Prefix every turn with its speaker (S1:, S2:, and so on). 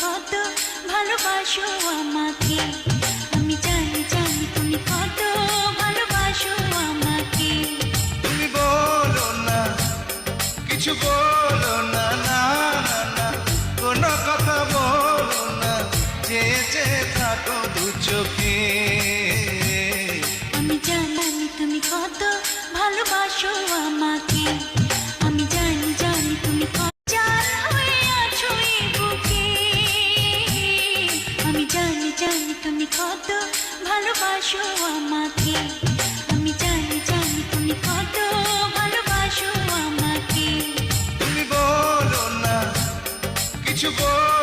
S1: কত ভালোবাসো আমাকে। আমি জানি জানি তুমি কত ভালোবাসো আমাকে।
S2: তুমি বলো না, কিছু বলো না, না না না, কোনো কথা বলো না, চেয়ে চেয়ে থাকো দু চোখে।
S1: আমি জানি তুমি কত ভালোবাসো আমাকে। আমি জানি জানি তুমি কত জান হয়ে আছো এই বুকে। আমি জানি জানি তুমি কত ভালোবাসো আমাকে। আমি জানি জানি তুমি কত ভালোবাসো আমাকে।
S2: তুমি বলো না, কিছু বলো